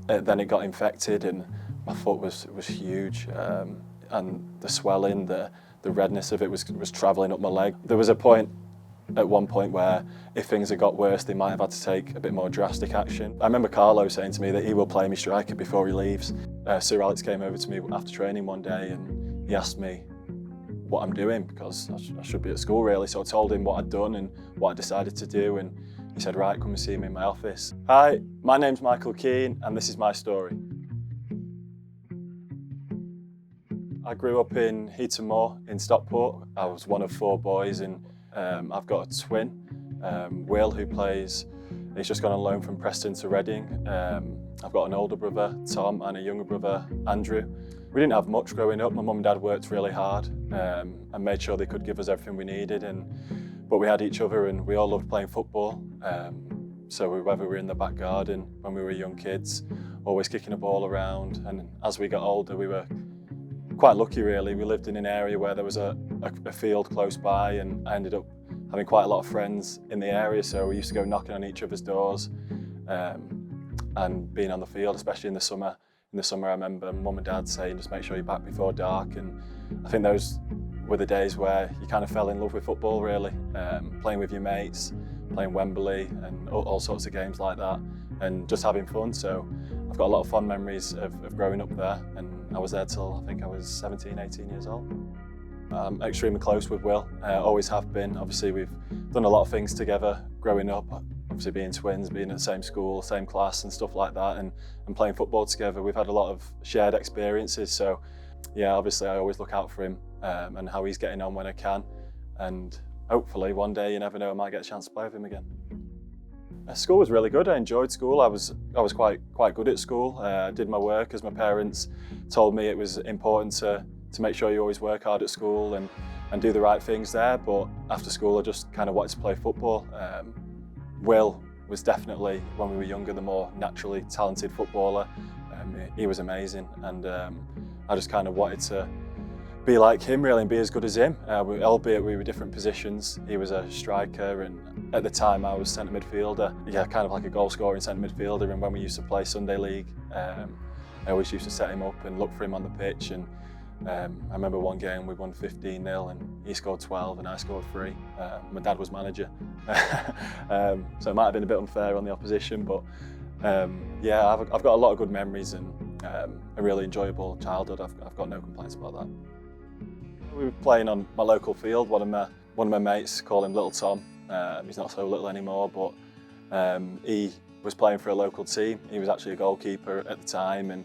then it got infected and my foot was huge, and the swelling, the redness of it was travelling up my leg. There was a point at one point where if things had got worse, they might have had to take a bit more drastic action. I remember Carlo saying to me that he will play me striker before he leaves. Sir Alex came over to me after training one day and he asked me what I'm doing because I should be at school really. So I told him what I'd done and what I decided to do, and he said, right, come and see me in my office. Hi, my name's Michael Keane and this is my story. I grew up in Heaton Moor in Stockport. I was one of 4 boys, and I've got a twin, Will, who plays, he's just gone on loan from Preston to Reading. I've got an older brother, Tom, and a younger brother, Andrew. We didn't have much growing up. My mum and dad worked really hard and made sure they could give us everything we needed, but we had each other and we all loved playing football. So whether we were in the back garden when we were young kids, always kicking a ball around, and as we got older we were quite lucky really. We lived in an area where there was a field close by, and I ended up having quite a lot of friends in the area, so we used to go knocking on each other's doors and being on the field, especially in the summer. In the summer I remember Mum and Dad saying just make sure you're back before dark, and I think those were the days where you kind of fell in love with football really, playing with your mates, playing Wembley and all sorts of games like that, and just having fun. So I've got a lot of fond memories of growing up there, and I was there till I think I was 17, 18 years old. I'm extremely close with Will, always have been. Obviously we've done a lot of things together growing up, obviously being twins, being at the same school, same class and stuff like that, and playing football together. We've had a lot of shared experiences, so yeah, obviously I always look out for him and how he's getting on when I can, and hopefully one day, you never know, I might get a chance to play with him again. School was really good. I enjoyed school. I was quite good at school. I did my work, as my parents told me it was important to make sure you always work hard at school and do the right things there. But after school, I just kind of wanted to play football. Will was definitely, when we were younger, the more naturally talented footballer. He was amazing, and I just kind of wanted to be like him really and be as good as him, albeit we were different positions. He was a striker, and at the time I was centre midfielder. Yeah, kind of like a goal scoring centre midfielder, and when we used to play Sunday League, I always used to set him up and look for him on the pitch, and I remember one game we won 15-0 and he scored 12 and I scored 3. My dad was manager, so it might have been a bit unfair on the opposition, but yeah, I've got a lot of good memories and a really enjoyable childhood. I've got no complaints about that. We were playing on my local field. One of my mates, call him Little Tom. He's not so little anymore, but he was playing for a local team. He was actually a goalkeeper at the time, and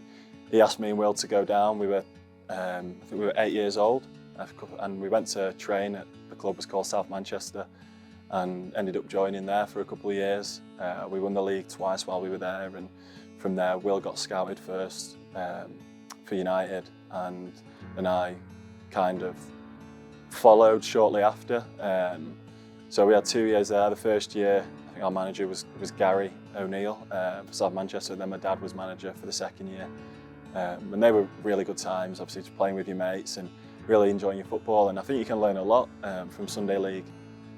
he asked me and Will to go down. We were, I think we were 8 years old, and we went to train at the club was called South Manchester, and ended up joining there for a couple of years. We won the league twice while we were there, and from there Will got scouted first for United, and I kind of followed shortly after. So we had 2 years there. The first year, I think our manager was Gary O'Neill for South Manchester, and then my dad was manager for the second year. And they were really good times, obviously just playing with your mates and really enjoying your football. And I think you can learn a lot from Sunday League.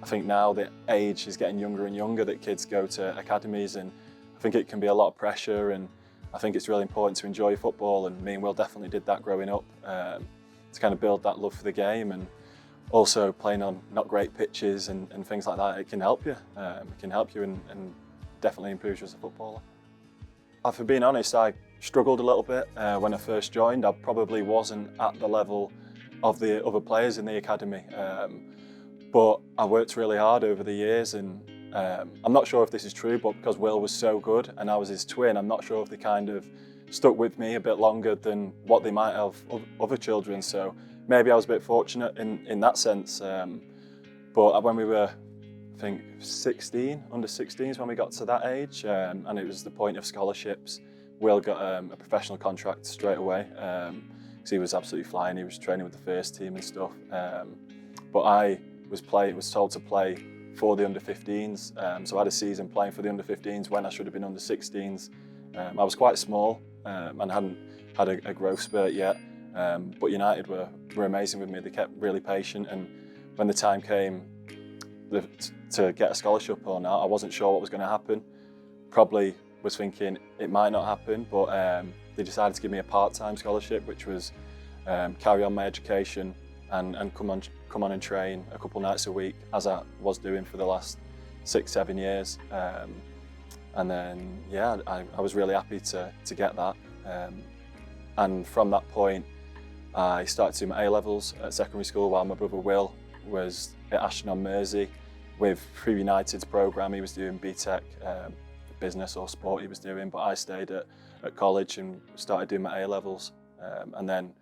I think now the age is getting younger and younger that kids go to academies, and I think it can be a lot of pressure, and I think it's really important to enjoy football, and me and Will definitely did that growing up. To kind of build that love for the game, and also playing on not great pitches and things like that, it can help you. It can help you and definitely improves you as a footballer. For being honest, I struggled a little bit when I first joined. I probably wasn't at the level of the other players in the academy, but I worked really hard over the years, and I'm not sure if this is true, but because Will was so good and I was his twin, I'm not sure if they kind of stuck with me a bit longer than what they might have other children, so maybe I was a bit fortunate in that sense. But when we were, I think, 16, under 16s when we got to that age, and it was the point of scholarships, Will got a professional contract straight away, because he was absolutely flying. He was training with the first team and stuff, but I was told to play for the under 15s, so I had a season playing for the under 15s when I should have been under 16s. I was quite small and hadn't had a growth spurt yet, but United were amazing with me. They kept really patient, and when the time came to get a scholarship or not, I wasn't sure what was going to happen. Probably was thinking it might not happen, but they decided to give me a part-time scholarship, which was carry on my education and come on and train a couple nights a week, as I was doing for the last 6-7 years. And then, yeah, I was really happy to get that. And from that point, I started to do my A-levels at secondary school while my brother Will was at Ashton-on-Mersey with through United's programme. He was doing BTEC, business or sport he was doing, but I stayed at college and started doing my A-levels. And then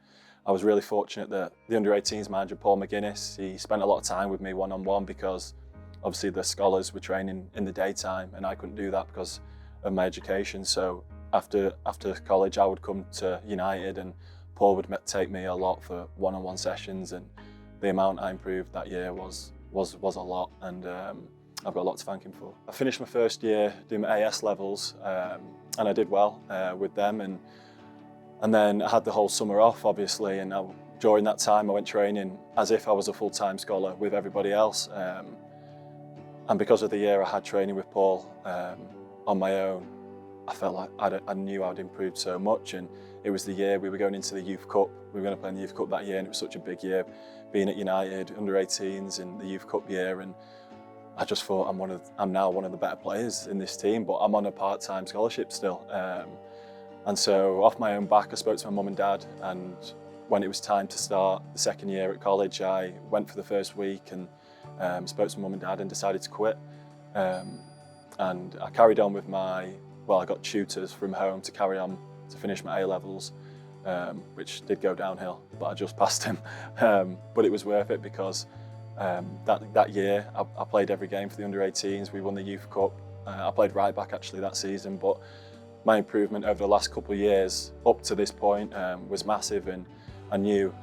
I was really fortunate that the under-18s manager, Paul McGuinness, he spent a lot of time with me one-on-one because obviously the scholars were training in the daytime and I couldn't do that because of my education. So after college, I would come to United and Paul would take me a lot for one-on-one sessions, and the amount I improved that year was a lot, and I've got a lot to thank him for. I finished my first year doing my AS levels, and I did well with them, and then I had the whole summer off, obviously, and during that time I went training as if I was a full-time scholar with everybody else, and because of the year I had training with Paul on my own, I felt like I knew I'd improved so much, and it was the year we were going into the Youth Cup. We were going to play in the Youth Cup that year, and it was such a big year, being at United, under-18s in the Youth Cup year, and I just thought I'm now one of the better players in this team, but I'm on a part-time scholarship still. And so off my own back, I spoke to my mum and dad, and when it was time to start the second year at college, I went for the first week and spoke to my mum and dad and decided to quit. And I carried on with I got tutors from home to carry on to finish my A-levels, which did go downhill, but I just passed him. But it was worth it because that year I played every game for the under-18s. We won the Youth Cup. I played right back actually that season, but my improvement over the last couple of years up to this point was massive, and I knew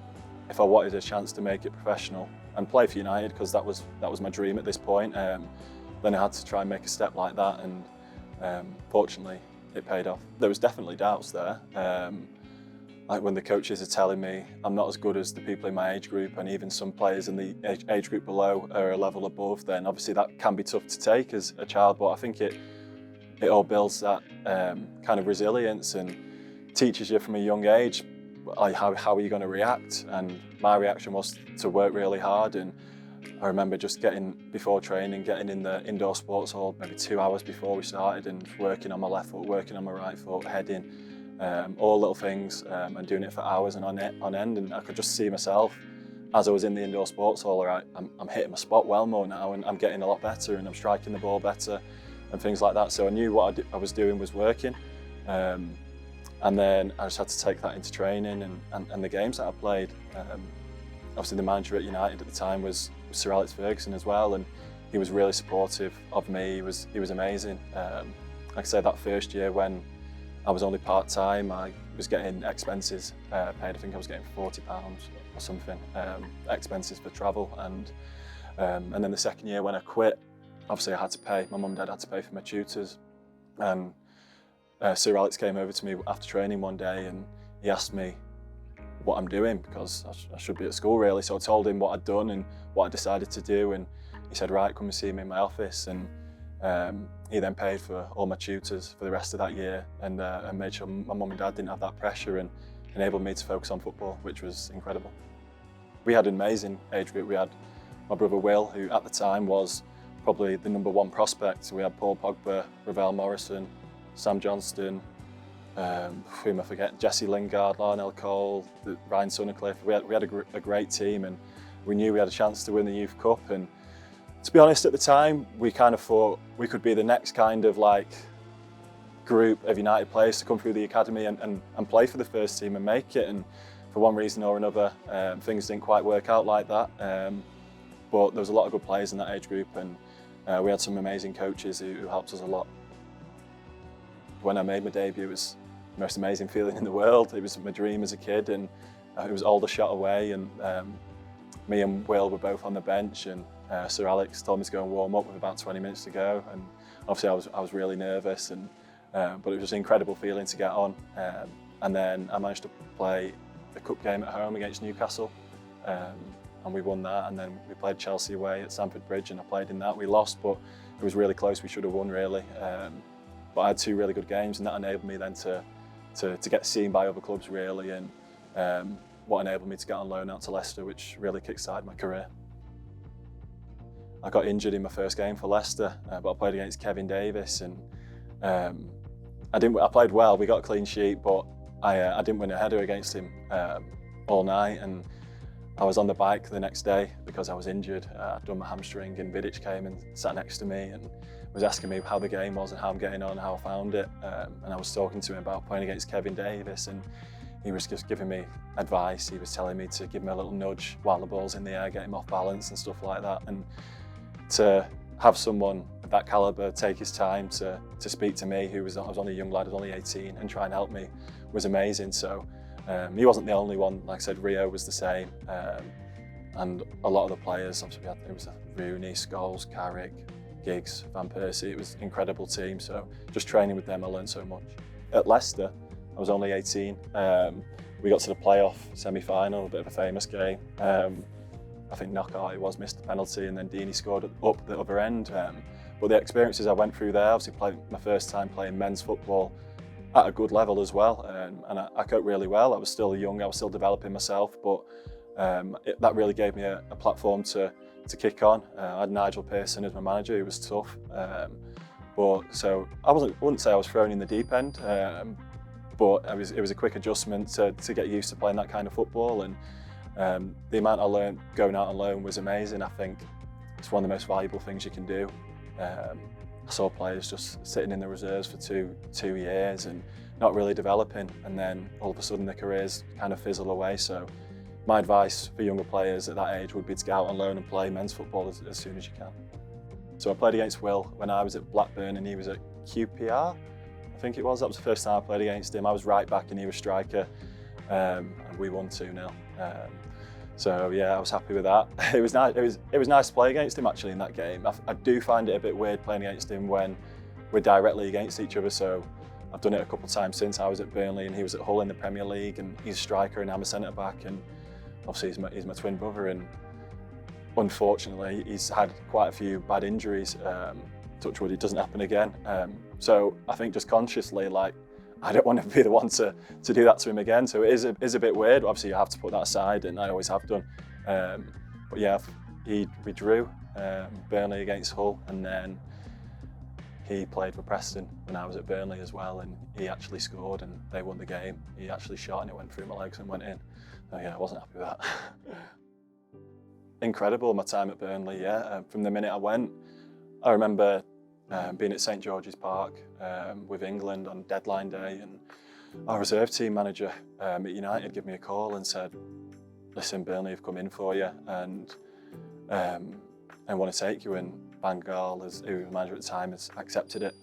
if I wanted a chance to make it professional and play for United, because that was my dream at this point, then I had to try and make a step like that, and fortunately it paid off. There was definitely doubts there. Like when the coaches are telling me I'm not as good as the people in my age group, and even some players in the age group below are a level above, then obviously that can be tough to take as a child, but I think it all builds that kind of resilience and teaches you from a young age how are you going to react. And my reaction was to work really hard, and I remember just before training, getting in the indoor sports hall maybe 2 hours before we started and working on my left foot, working on my right foot, heading, all little things, and doing it for hours and on end. And I could just see myself as I was in the indoor sports hall, right, I'm hitting my spot well more now, and I'm getting a lot better, and I'm striking the ball better and things like that. So I knew what I was doing was working. And then I just had to take that into training and the games that I played. Obviously the manager at United at the time was Sir Alex Ferguson as well, and he was really supportive of me. He was amazing. Like I said, that first year when I was only part-time, I was getting expenses paid. I think I was getting £40 or something, expenses for travel. And then the second year when I quit, obviously I had to pay. My mum and dad had to pay for my tutors. And Sir Alex came over to me after training one day and he asked me what I'm doing, because I should be at school really. So I told him what I'd done and what I decided to do, and he said, right, come and see me in my office. And he then paid for all my tutors for the rest of that year, and made sure my mum and dad didn't have that pressure, and enabled me to focus on football, which was incredible. We had an amazing age group. We had my brother Will, who at the time was probably the #1 prospect. We had Paul Pogba, Ravel Morrison, Sam Johnston, who am I forgetting? Jesse Lingard, Larnell Cole, Ryan Sundercliffe. We had a great team, and we knew we had a chance to win the Youth Cup. And to be honest, at the time, we kind of thought we could be the next kind of like group of United players to come through the academy and play for the first team and make it. And for one reason or another, things didn't quite work out like that. But there was a lot of good players in that age group, and we had some amazing coaches who helped us a lot. When I made my debut, it was the most amazing feeling in the world. It was my dream as a kid, and it was all the shot away, and me and Will were both on the bench, and Sir Alex told me to go and warm up with about 20 minutes to go, and obviously I was really nervous, and but it was an incredible feeling to get on. And then I managed to play the cup game at home against Newcastle, and we won that. And then we played Chelsea away at Stamford Bridge, and I played in that. We lost, but it was really close. We should have won really. but I had 2 really good games, and that enabled me then to get seen by other clubs really, and what enabled me to get on loan out to Leicester, which really kick-started my career. I got injured in my first game for Leicester, but I played against Kevin Davis, and I played well. We got a clean sheet, but I didn't win a header against him all night, and I was on the bike the next day because I was injured. I'd done my hamstring, and Vidic came and sat next to me and was asking me how the game was and how I'm getting on and how I found it. And I was talking to him about playing against Kevin Davis, and he was just giving me advice. He was telling me to give him a little nudge while the ball's in the air, get him off balance and stuff like that. And to have someone of that calibre take his time to speak to me, I was only a young lad, I was only 18, and try and help me was amazing. So he wasn't the only one. Like I said, Rio was the same, and a lot of the players, obviously it was Rooney, Scholes, Carrick, Giggs, Van Persie. It was an incredible team, so just training with them I learned so much. At Leicester, I was only 18. We got to the playoff semi-final, a bit of a famous game. I think knockout it was, missed the penalty, and then Deeney scored up the other end. But the experiences I went through there, obviously played my first time playing men's football at a good level as well, and I coped really well. I was still young, I was still developing myself, but that really gave me a platform to kick on. I had Nigel Pearson as my manager, who was tough. So I wouldn't say I was thrown in the deep end, but it was a quick adjustment to get used to playing that kind of football, and the amount I learned going out on loan was amazing. I think it's one of the most valuable things you can do. I saw players just sitting in the reserves for two years and not really developing, and then all of a sudden their careers kind of fizzle away. So my advice for younger players at that age would be to get out on loan and play men's football as soon as you can. So I played against Will when I was at Blackburn and he was at QPR, I think it was. That was the first time I played against him. I was right back and he was striker, and we won 2-0. So yeah, I was happy with that. It was nice. It was nice to play against him actually in that game. I do find it a bit weird playing against him when we're directly against each other. So I've done it a couple of times since. I was at Burnley and he was at Hull in the Premier League, and he's a striker and I'm a centre back, and obviously he's my twin brother, and unfortunately he's had quite a few bad injuries. Touch wood, it doesn't happen again. So I think just consciously, like, I don't want to be the one to do that to him again. So it is a bit weird. Obviously, you have to put that aside, and I always have done. But yeah, we drew Burnley against Hull, and then he played for Preston when I was at Burnley as well, and he actually scored, and they won the game. He actually shot, and it went through my legs and went in. So yeah, I wasn't happy with that. Incredible, my time at Burnley. Yeah, from the minute I went, I remember being at St George's Park with England on deadline day, and our reserve team manager at United gave me a call and said, "Listen, Burnley have come in for you and want to take you." And Bangal, who was manager at the time, has accepted it.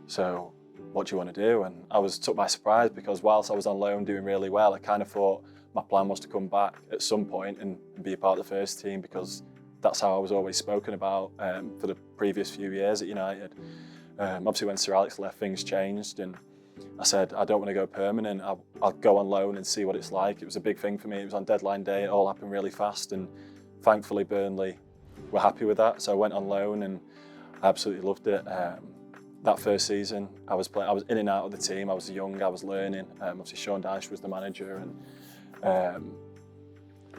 So what do you want to do? And I was took by surprise because whilst I was on loan doing really well, I kind of thought my plan was to come back at some point and be a part of the first team, because that's how I was always spoken about for the previous few years at United. Obviously when Sir Alex left, things changed, and I said, I don't want to go permanent, I'll go on loan and see what it's like. It was a big thing for me. It was on deadline day, it all happened really fast, and thankfully Burnley were happy with that. So I went on loan and I absolutely loved it. That first season, I was in and out of the team. I was young, I was learning. Obviously Sean Dyche was the manager, and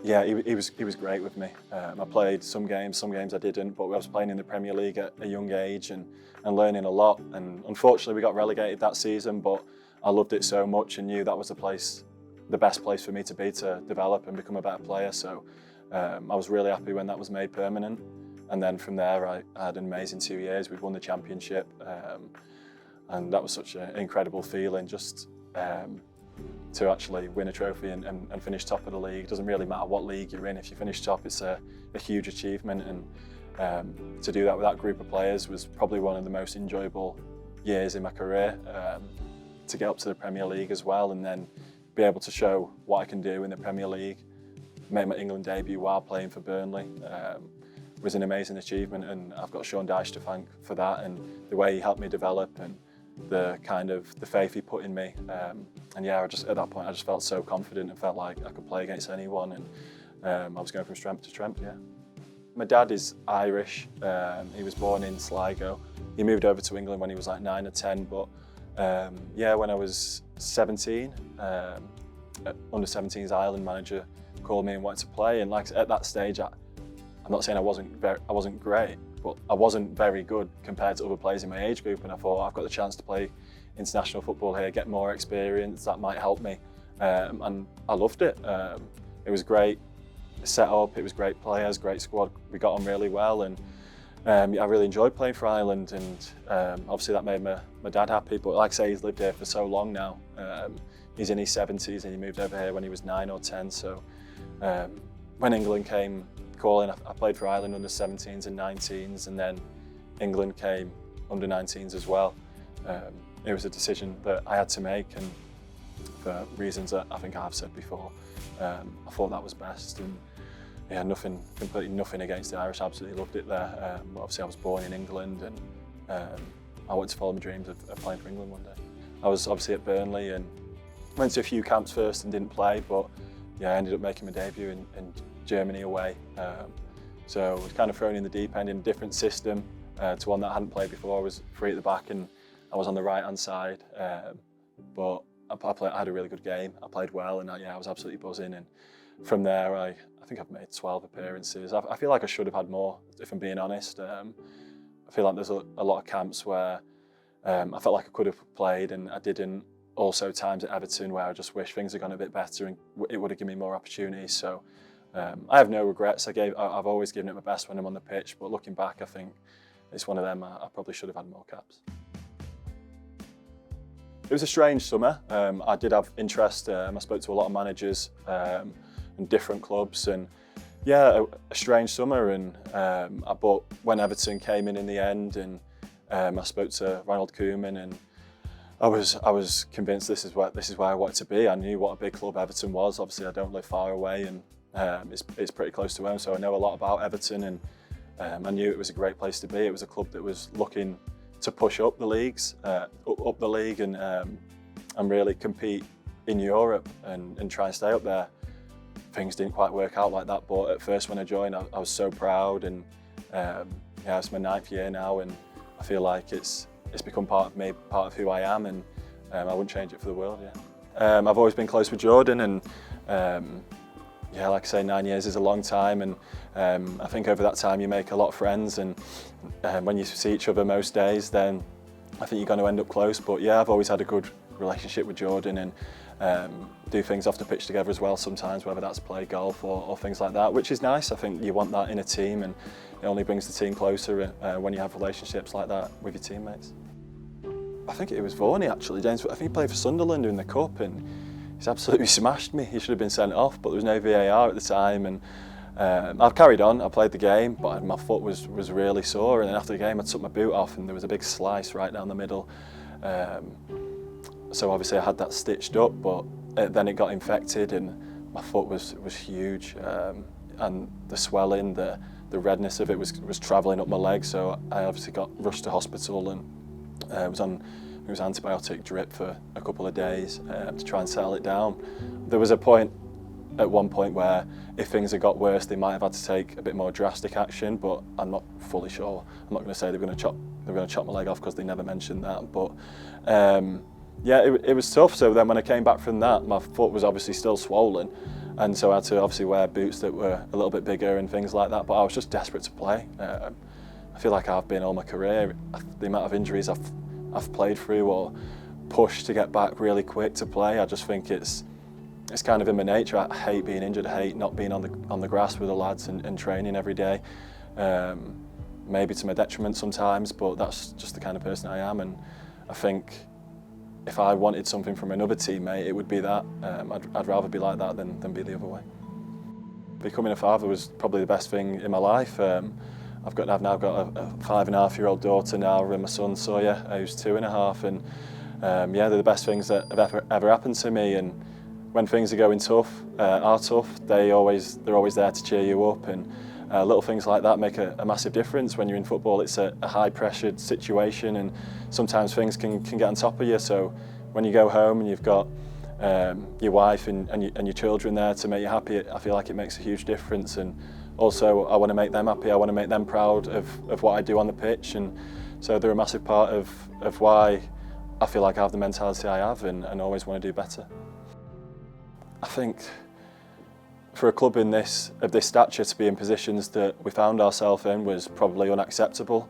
yeah, he was great with me. I played some games I didn't, but I was playing in the Premier League at a young age and learning a lot. And unfortunately we got relegated that season, but I loved it so much and knew that was the best place for me to be to develop and become a better player. So I was really happy when that was made permanent. And then from there I had an amazing 2 years. We've won the championship, and that was such an incredible feeling, just to actually win a trophy and finish top of the league. It doesn't really matter what league you're in. If you finish top, it's a huge achievement, and to do that with that group of players was probably one of the most enjoyable years in my career. To get up to the Premier League as well, and then be able to show what I can do in the Premier League, made my England debut while playing for Burnley, was an amazing achievement, and I've got Sean Dyche to thank for that, and the way he helped me develop, and the faith he put in me. And yeah, at that point I just felt so confident and felt like I could play against anyone, and I was going from strength to strength. Yeah. My dad is Irish. He was born in Sligo, he moved over to England when he was like 9 or 10, but yeah, when I was 17, under 17's Ireland manager called me and wanted to play, and like at that stage, I'm not saying I wasn't great, but I wasn't very good compared to other players in my age group, and I thought I've got the chance to play international football here, get more experience, that might help me, and I loved it. It was great set up, it was great players, great squad, we got on really well, and I really enjoyed playing for Ireland, and obviously that made my dad happy, but like I say, he's lived here for so long now. He's in his 70s and he moved over here when he was 9 or 10, so when England came calling, I played for Ireland under 17s and 19s, and then England came under 19s as well. It was a decision that I had to make, and for reasons that I think I've said before, I thought that was best. And yeah, completely nothing against the Irish, absolutely loved it there. But obviously I was born in England, and I wanted to follow my dreams of playing for England one day. I was obviously at Burnley and went to a few camps first and didn't play, but yeah, I ended up making my debut in Germany away. So I was kind of thrown in the deep end in a different system to one that I hadn't played before. I was free at the back and I was on the right-hand side, but I had a really good game. I played well, and I was absolutely buzzing. And from there, I think I've made 12 appearances. I feel like I should have had more, if I'm being honest. I feel like there's a lot of camps where I felt like I could have played and I didn't. Also times at Everton where I just wish things had gone a bit better and it would have given me more opportunities. So I have no regrets. I've always given it my best when I'm on the pitch, but looking back, I think it's one of them I probably should have had more caps. It was a strange summer. I did have interest. I spoke to a lot of managers and different clubs, and yeah, a strange summer. And but when Everton came in the end, and I spoke to Ronald Koeman, and I was convinced this is where I wanted to be. I knew what a big club Everton was. Obviously, I don't live far away, and it's pretty close to home, so I know a lot about Everton, and I knew it was a great place to be. It was a club that was looking to push up the leagues, up the league, and really compete in Europe and try and stay up there. Things didn't quite work out like that, but at first when I joined, I was so proud, and yeah, it's my 9th year now, and I feel like it's become part of me, part of who I am, and I wouldn't change it for the world. Yeah, I've always been close with Jordan, and yeah, like I say, 9 years is a long time, and I think over that time you make a lot of friends, and when you see each other most days, then I think you're going to end up close. But yeah, I've always had a good relationship with Jordan, and do things off the pitch together as well sometimes, whether that's play golf or things like that, which is nice. I think you want that in a team, and it only brings the team closer when you have relationships like that with your teammates. I think it was Varney actually, James. I think he played for Sunderland in the Cup, and he's absolutely smashed me. He should have been sent off, but there was no VAR at the time, and I've carried on. I played the game, but my foot was really sore, and then after the game I took my boot off and there was a big slice right down the middle. So obviously I had that stitched up, but then it got infected and my foot was huge, and the swelling, the redness of it was travelling up my leg, so I obviously got rushed to hospital and was on antibiotic drip for a couple of days to try and settle it down. There was at one point where if things had got worse, they might have had to take a bit more drastic action, but I'm not fully sure. I'm not going to say they were going to chop my leg off, because they never mentioned that. But yeah, it was tough. So then when I came back from that, my foot was obviously still swollen, and so I had to obviously wear boots that were a little bit bigger and things like that. But I was just desperate to play. I feel like I've been all my career. The amount of injuries I've played through or pushed to get back really quick to play, I just think it's kind of in my nature. I hate being injured. I hate not being on the grass with the lads and training every day. Maybe to my detriment sometimes, but that's just the kind of person I am. And I think if I wanted something from another teammate, it would be that. I'd rather be like that than be the other way. Becoming a father was probably the best thing in my life. I've now got a 5.5-year-old daughter now, and my son Sawyer, who's 2.5, and yeah, they're the best things that have ever happened to me. And when things are going tough, they're always there to cheer you up, and little things like that make a massive difference. When you're in football, it's a high-pressured situation, and sometimes things can get on top of you. So when you go home and you've got your wife and your children there to make you happy, I feel like it makes a huge difference. And also, I want to make them happy. I want to make them proud of what I do on the pitch, and So they're a massive part of why I feel like I have the mentality I have and always want to do better. I think for a club of this stature to be in positions that we found ourselves in was probably unacceptable.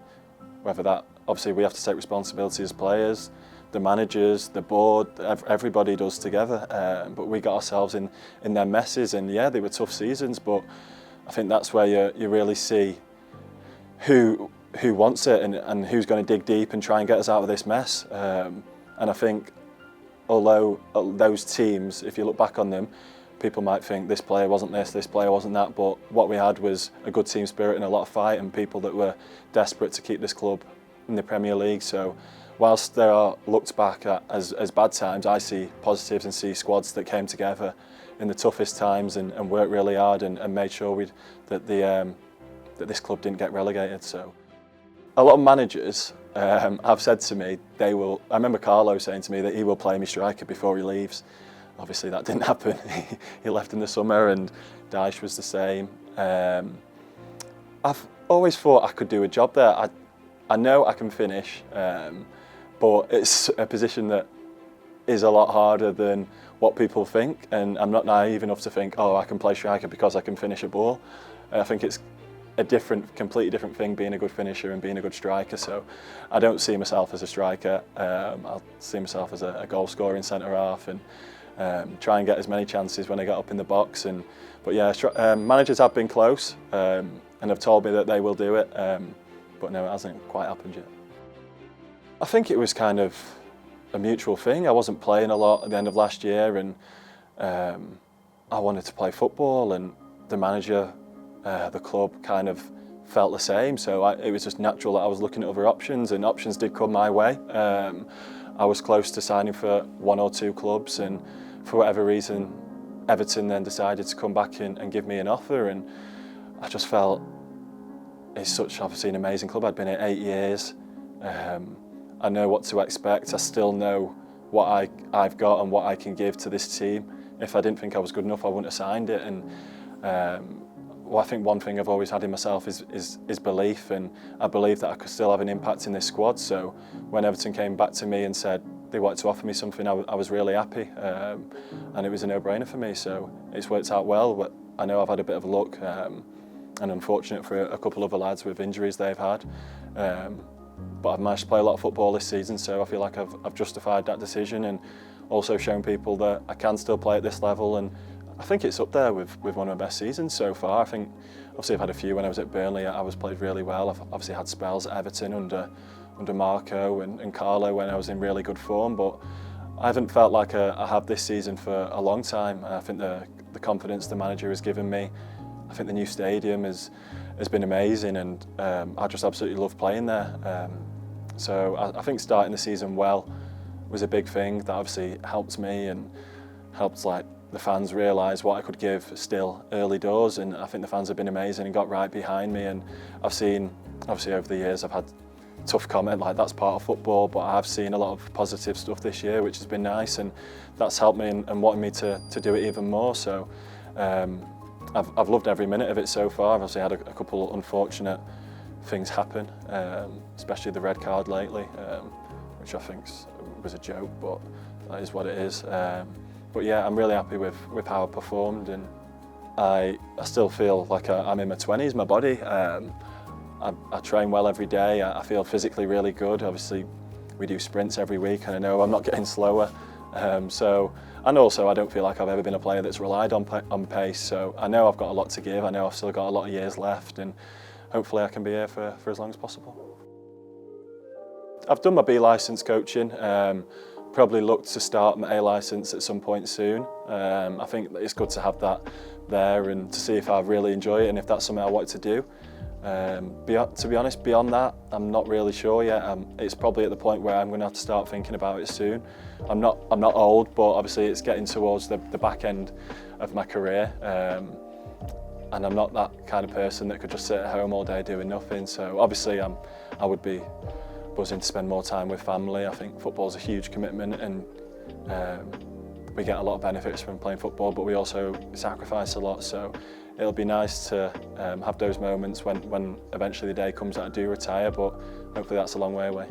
Whether that, obviously we have to take responsibility as players, the managers, the board, everybody does together. But we got ourselves in their messes, and yeah, they were tough seasons, but I think that's where you really see who wants it and who's going to dig deep and try and get us out of this mess. And I think although those teams, if you look back on them, people might think this player wasn't this player wasn't that, but what we had was a good team spirit and a lot of fight and people that were desperate to keep this club in the Premier League. So whilst there are looked back at as bad times, I see positives and see squads that came together in the toughest times and worked really hard and made sure that this club didn't get relegated. So a lot of managers have said to me I remember Carlo saying to me that he will play me striker before he leaves. Obviously that didn't happen. He left in the summer, and Dyche was the same. I've always thought I could do a job there. I know I can finish, but it's a position that is a lot harder than what people think, and I'm not naive enough to think, oh, I can play striker because I can finish a ball. I think it's a completely different thing being a good finisher and being a good striker. So I don't see myself as a striker. I'll see myself as a goal scoring centre half and try and get as many chances when I get up in the box. But yeah, managers have been close and have told me that they will do it, but no, it hasn't quite happened yet. I think it was kind of a mutual thing. I wasn't playing a lot at the end of last year, and I wanted to play football, and the manager, the club kind of felt the same. So it was just natural that I was looking at other options, and options did come my way. I was close to signing for 1 or 2 clubs, and for whatever reason, Everton then decided to come back and give me an offer, and I just felt it's such obviously an amazing club. I'd been here 8 years. I know what to expect. I still know what I've got and what I can give to this team. If I didn't think I was good enough, I wouldn't have signed it. And I think one thing I've always had in myself is belief, and I believe that I could still have an impact in this squad. So when Everton came back to me and said they wanted to offer me something, I was really happy, and it was a no-brainer for me. So it's worked out well, but I know I've had a bit of luck, and unfortunate for a couple of the lads with injuries they've had. But I've managed to play a lot of football this season, so I feel like I've justified that decision and also shown people that I can still play at this level. And I think it's up there with one of my best seasons so far. I think obviously I've had a few when I was at Burnley. I was played really well. I've obviously had spells at Everton under Marco and Carlo when I was in really good form, but I haven't felt like I have this season for a long time. I think the confidence the manager has given me, I think the new stadium has been amazing, and I just absolutely love playing there. So I think starting the season well was a big thing that obviously helped me and helped the fans realise what I could give still early doors, and I think the fans have been amazing and got right behind me. And I've seen, obviously over the years I've had tough comment, like that's part of football, but I've seen a lot of positive stuff this year, which has been nice, and that's helped me and wanted me to do it even more. So I've loved every minute of it so far. I've obviously had a couple of unfortunate things happen, especially the red card lately, which I think was a joke, but that is what it is. But yeah, I'm really happy with how I performed, and I still feel like I'm in my 20s, my body. I train well every day. I feel physically really good. Obviously, we do sprints every week, and I know I'm not getting slower. And also, I don't feel like I've ever been a player that's relied on pace. So I know I've got a lot to give. I know I've still got a lot of years left, and hopefully I can be here for as long as possible. I've done my B licence coaching. Probably look to start my A licence at some point soon. I think it's good to have that there and to see if I really enjoy it and if that's something I want to do. To be honest, beyond that, I'm not really sure yet. It's probably at the point where I'm going to have to start thinking about it soon. I'm not old, but obviously it's getting towards the back end of my career, and I'm not that kind of person that could just sit at home all day doing nothing. So obviously I would be buzzing to spend more time with family. I think football's a huge commitment, and we get a lot of benefits from playing football, but we also sacrifice a lot. So it'll be nice to have those moments when eventually the day comes that I do retire, but hopefully that's a long way away.